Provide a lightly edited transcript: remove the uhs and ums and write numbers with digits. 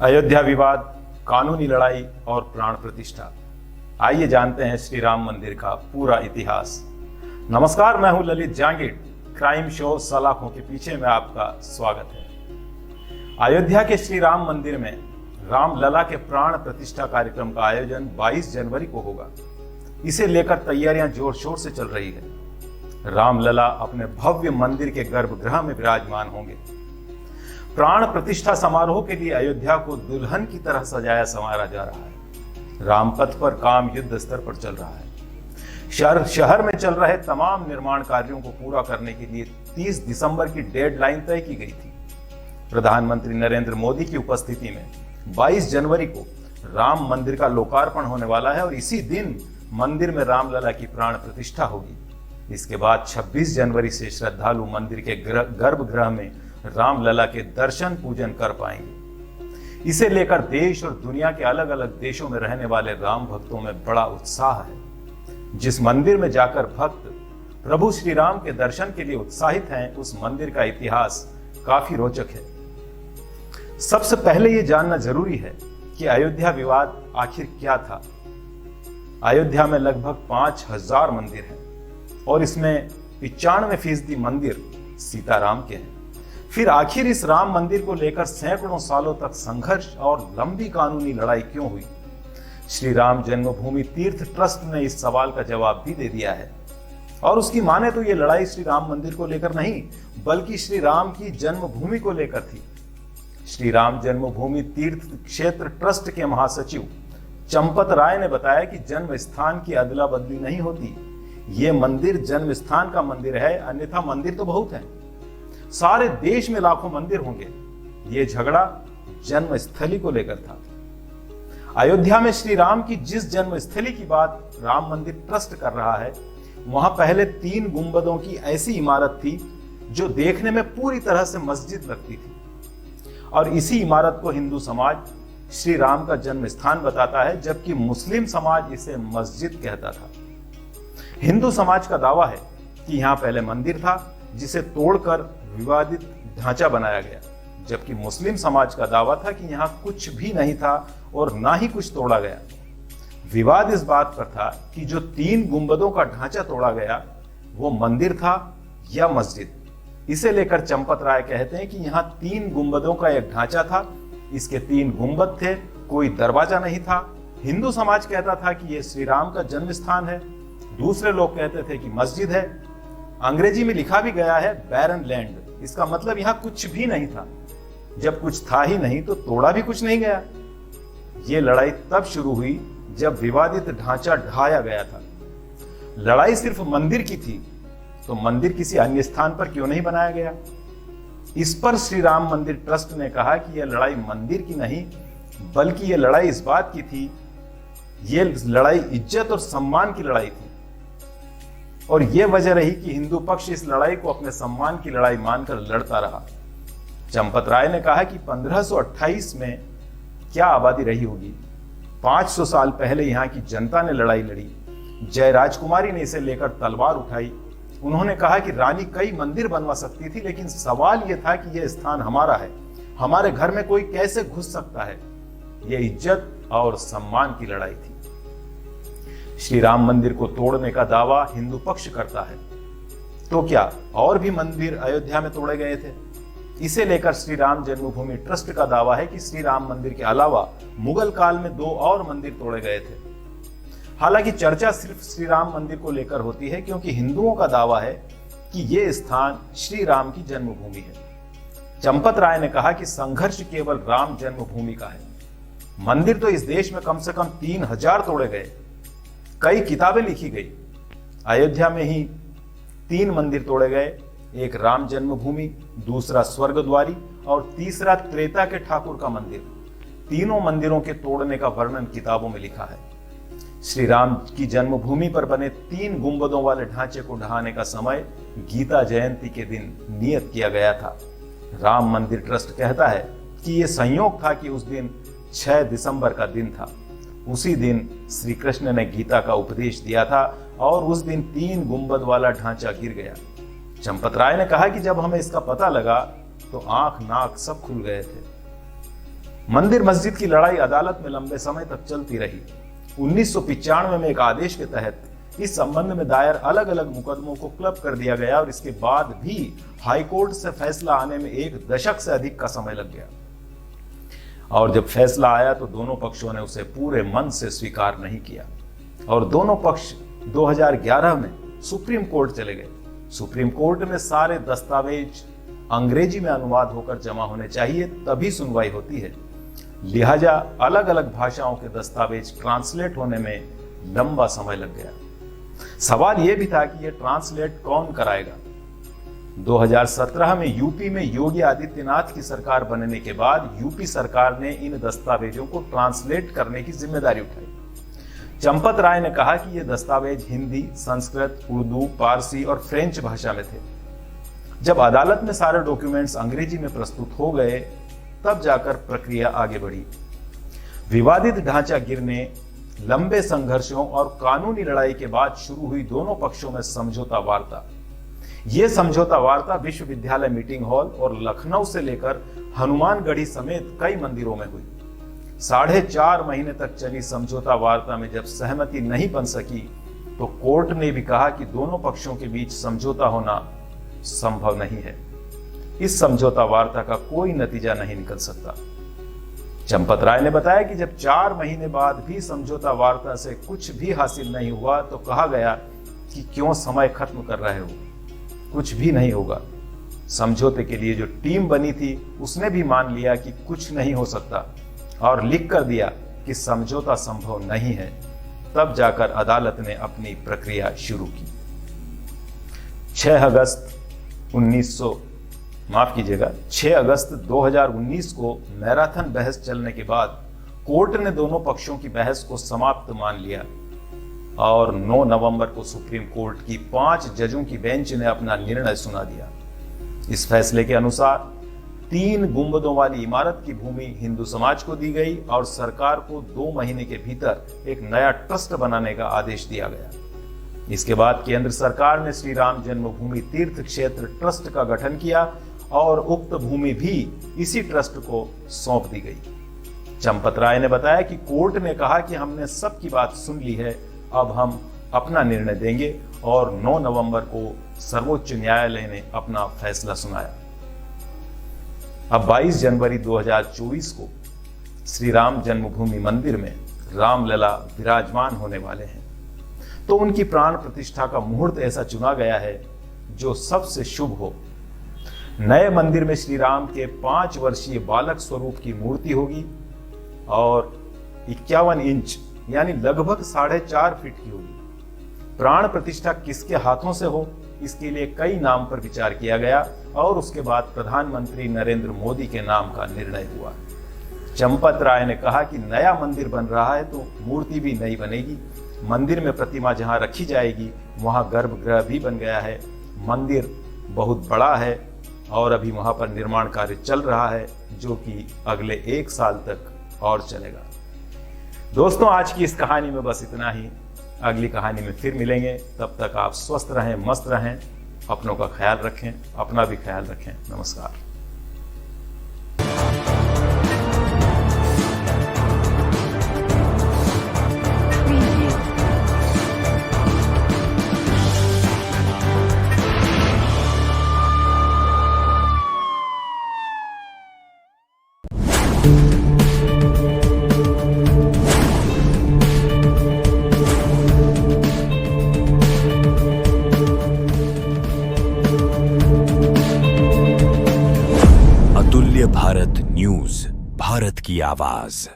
अयोध्या विवाद, कानूनी लड़ाई और प्राण प्रतिष्ठा। आइए जानते हैं श्री राम मंदिर का पूरा इतिहास। नमस्कार, मैं हूं ललित जांगिड़। क्राइम शो सलाखों के पीछे में आपका स्वागत है। अयोध्या के श्री राम मंदिर में रामलला के प्राण प्रतिष्ठा कार्यक्रम का आयोजन 22 जनवरी को होगा। इसे लेकर तैयारियां जोर शोर से चल रही है। रामलला अपने भव्य मंदिर के गर्भगृह में विराजमान होंगे। प्राण प्रतिष्ठा समारोह के लिए अयोध्या को दुल्हन की तरह सजाया संवारा जा रहा है। रामपथ पर काम युद्ध स्तर पर चल रहा है। शहर में चल रहे तमाम निर्माण कार्यों को पूरा करने के लिए 30 दिसंबर की डेडलाइन तय की गई थी। प्रधानमंत्री नरेंद्र मोदी की उपस्थिति में 22 जनवरी को राम मंदिर का लोकार्पण होने वाला है और इसी दिन मंदिर में रामलला की प्राण प्रतिष्ठा होगी। इसके बाद 26 जनवरी से श्रद्धालु मंदिर के गर्भगृह में रामलला के दर्शन पूजन कर पाएंगे। इसे लेकर देश और दुनिया के अलग अलग देशों में रहने वाले राम भक्तों में बड़ा उत्साह है। जिस मंदिर में जाकर भक्त प्रभु श्री राम के दर्शन के लिए उत्साहित हैं, उस मंदिर का इतिहास काफी रोचक है। सबसे पहले यह जानना जरूरी है कि अयोध्या विवाद आखिर क्या था। अयोध्या में लगभग 5000 मंदिर हैं और इसमें 95% मंदिर सीताराम के हैं। फिर आखिर इस राम मंदिर को लेकर सैकड़ों सालों तक संघर्ष और लंबी कानूनी लड़ाई क्यों हुई? श्री राम जन्मभूमि तीर्थ ट्रस्ट ने इस सवाल का जवाब भी दे दिया है। और उसकी माने तो ये लड़ाई श्री राम मंदिर को लेकर नहीं, बल्कि श्री राम की जन्मभूमि को लेकर थी। श्री राम जन्मभूमि तीर्थ क्षेत्र ट्रस्ट के महासचिव चंपत राय ने बताया कि जन्म स्थान की अदला बदली नहीं होती। ये मंदिर जन्म स्थान का मंदिर है, अन्यथा मंदिर तो बहुत है। सारे देश में लाखों मंदिर होंगे। ये झगड़ा जन्म स्थली को लेकर था। अयोध्या में श्री राम की जिस जन्म स्थली की बात राम मंदिर ट्रस्ट कर रहा है, वहां पहले 3 गुंबदों की ऐसी इमारत थी जो देखने में पूरी तरह से मस्जिद लगती थी। और इसी इमारत को हिंदू समाज श्री राम का जन्म स्थान बताता है, जबकि मुस्लिम समाज इसे मस्जिद कहता था। हिंदू समाज का दावा है कि यहां पहले मंदिर था जिसे तोड़कर विवादित ढांचा बनाया गया, जबकि मुस्लिम समाज का दावा था कि यहां कुछ भी नहीं था और ना ही कुछ तोड़ा गया। विवाद इस बात पर था कि जो 3 गुंबदों का ढांचा तोड़ा गया वो मंदिर था या मस्जिद। इसे लेकर चंपत राय कहते हैं कि यहाँ 3 गुंबदों का एक ढांचा था, इसके 3 गुंबद थे, कोई दरवाजा नहीं था। हिंदू समाज कहता था कि यह श्री राम का जन्म स्थान है, दूसरे लोग कहते थे कि मस्जिद है। अंग्रेजी में लिखा भी गया है बैरन लैंड। इसका मतलब यहां कुछ भी नहीं था। जब कुछ था ही नहीं तो तोड़ा भी कुछ नहीं गया। यह लड़ाई तब शुरू हुई जब विवादित ढांचा ढाया गया था। लड़ाई सिर्फ मंदिर की थी, तो मंदिर किसी अन्य स्थान पर क्यों नहीं बनाया गया? इस पर श्री राम मंदिर ट्रस्ट ने कहा कि यह लड़ाई मंदिर की नहीं, बल्कि यह लड़ाई इस बात की थी, यह लड़ाई इज्जत और सम्मान की लड़ाई थी। और यह वजह रही कि हिंदू पक्ष इस लड़ाई को अपने सम्मान की लड़ाई मानकर लड़ता रहा। चंपत राय ने कहा कि 1528 में क्या आबादी रही होगी। 500 साल पहले यहाँ की जनता ने लड़ाई लड़ी। जय राजकुमारी ने इसे लेकर तलवार उठाई। उन्होंने कहा कि रानी कई मंदिर बनवा सकती थी, लेकिन सवाल यह था कि यह स्थान हमारा है, हमारे घर में कोई कैसे घुस सकता है। यह इज्जत और सम्मान की लड़ाई थी। श्री राम मंदिर को तोड़ने का दावा हिंदू पक्ष करता है, तो क्या और भी मंदिर अयोध्या में तोड़े गए थे? इसे लेकर श्री राम जन्मभूमि ट्रस्ट का दावा है कि श्री राम मंदिर के अलावा मुगल काल में 2 और मंदिर तोड़े गए थे। हालांकि चर्चा सिर्फ श्री राम मंदिर को लेकर होती है, क्योंकि हिंदुओं का दावा है कि यह स्थान श्री राम की जन्मभूमि है। चंपत राय ने कहा कि संघर्ष केवल राम जन्मभूमि का है। मंदिर तो इस देश में कम से कम 3000 तोड़े गए, कई किताबें लिखी गई। अयोध्या में ही 3 मंदिर तोड़े गए, एक राम जन्मभूमि, दूसरा स्वर्गद्वारी और तीसरा त्रेता के ठाकुर का मंदिर। तीनों मंदिरों के तोड़ने का वर्णन किताबों में लिखा है। श्री राम की जन्मभूमि पर बने 3 गुंबदों वाले ढांचे को ढहाने का समय गीता जयंती के दिन नियत किया गया था। राम मंदिर ट्रस्ट कहता है कि यह संयोग था कि उस दिन 6 दिसंबर का दिन था। उसी दिन श्री कृष्ण ने गीता का उपदेश दिया था और उस दिन 3 गुंबद वाला ढांचा गिर गया। चंपत राय ने कहा कि जब हमें इसका पता लगा तो आंख नाक सब खुल गए थे। मंदिर मस्जिद की लड़ाई अदालत में लंबे समय तक चलती रही। 1995 में एक आदेश के तहत इस संबंध में दायर अलग अलग मुकदमों को क्लब कर दिया गया और इसके बाद भी हाईकोर्ट से फैसला आने में 1 दशक से अधिक का समय लग गया। और जब फैसला आया तो दोनों पक्षों ने उसे पूरे मन से स्वीकार नहीं किया और दोनों पक्ष 2011 में सुप्रीम कोर्ट चले गए। सुप्रीम कोर्ट में सारे दस्तावेज अंग्रेजी में अनुवाद होकर जमा होने चाहिए, तभी सुनवाई होती है। लिहाजा अलग अलग भाषाओं के दस्तावेज ट्रांसलेट होने में लंबा समय लग गया। सवाल यह भी था कि यह ट्रांसलेट कौन कराएगा। 2017 में यूपी में योगी आदित्यनाथ की सरकार बनने के बाद यूपी सरकार ने इन दस्तावेजों को ट्रांसलेट करने की जिम्मेदारी उठाई। चंपत राय ने कहा कि ये दस्तावेज हिंदी, संस्कृत, उर्दू, पारसी और फ्रेंच भाषा में थे। जब अदालत में सारे डॉक्यूमेंट्स अंग्रेजी में प्रस्तुत हो गए तब जाकर प्रक्रिया आगे बढ़ी। विवादित ढांचा गिरने, लंबे संघर्षों और कानूनी लड़ाई के बाद शुरू हुई दोनों पक्षों में समझौता वार्ता। यह समझौता वार्ता विश्वविद्यालय मीटिंग हॉल और लखनऊ से लेकर हनुमानगढ़ी समेत कई मंदिरों में हुई। 4.5 महीने तक चली समझौता वार्ता में जब सहमति नहीं बन सकी तो कोर्ट ने भी कहा कि दोनों पक्षों के बीच समझौता होना संभव नहीं है। इस समझौता वार्ता का कोई नतीजा नहीं निकल सकता। चंपत राय ने बताया कि जब 4 महीने बाद भी समझौता वार्ता से कुछ भी हासिल नहीं हुआ तो कहा गया कि क्यों समय खत्म कर रहे हो, कुछ भी नहीं होगा। समझौते के लिए जो टीम बनी थी उसने भी मान लिया कि कुछ नहीं हो सकता और लिख कर दिया कि समझौता संभव नहीं है। तब जाकर अदालत ने अपनी प्रक्रिया शुरू की। 6 अगस्त 2019 को मैराथन बहस चलने के बाद कोर्ट ने दोनों पक्षों की बहस को समाप्त मान लिया और 9 नवंबर को सुप्रीम कोर्ट की 5 जजों की बेंच ने अपना निर्णय सुना दिया। इस फैसले के अनुसार 3 गुंबदों वाली इमारत की भूमि हिंदू समाज को दी गई और सरकार को 2 महीने के भीतर एक नया ट्रस्ट बनाने का आदेश दिया गया। इसके बाद केंद्र सरकार ने श्री राम जन्मभूमि तीर्थ क्षेत्र ट्रस्ट का गठन किया और उक्त भूमि भी इसी ट्रस्ट को सौंप दी गई। चंपत राय ने बताया कि कोर्ट ने कहा कि हमने सबकी बात सुन ली है, अब हम अपना निर्णय देंगे और 9 नवंबर को सर्वोच्च न्यायालय ने अपना फैसला सुनाया। अब 22 जनवरी 2024 को श्री राम जन्मभूमि मंदिर में रामलला विराजमान होने वाले हैं, तो उनकी प्राण प्रतिष्ठा का मुहूर्त ऐसा चुना गया है जो सबसे शुभ हो। नए मंदिर में श्री राम के 5 वर्षीय बालक स्वरूप की मूर्ति होगी और 51 इंच यानी लगभग 4.5 फीट की होगी। प्राण प्रतिष्ठा किसके हाथों से हो, इसके लिए कई नाम पर विचार किया गया और उसके बाद प्रधानमंत्री नरेंद्र मोदी के नाम का निर्णय हुआ। चंपत राय ने कहा कि नया मंदिर बन रहा है तो मूर्ति भी नई बनेगी। मंदिर में प्रतिमा जहां रखी जाएगी वहां गर्भगृह भी बन गया है। मंदिर बहुत बड़ा है और अभी वहां पर निर्माण कार्य चल रहा है जो कि अगले 1 साल तक और चलेगा। दोस्तों, आज की इस कहानी में बस इतना ही। अगली कहानी में फिर मिलेंगे। तब तक आप स्वस्थ रहें, मस्त रहें, अपनों का ख्याल रखें, अपना भी ख्याल रखें। नमस्कार। अतुल्य भारत न्यूज, भारत की आवाज।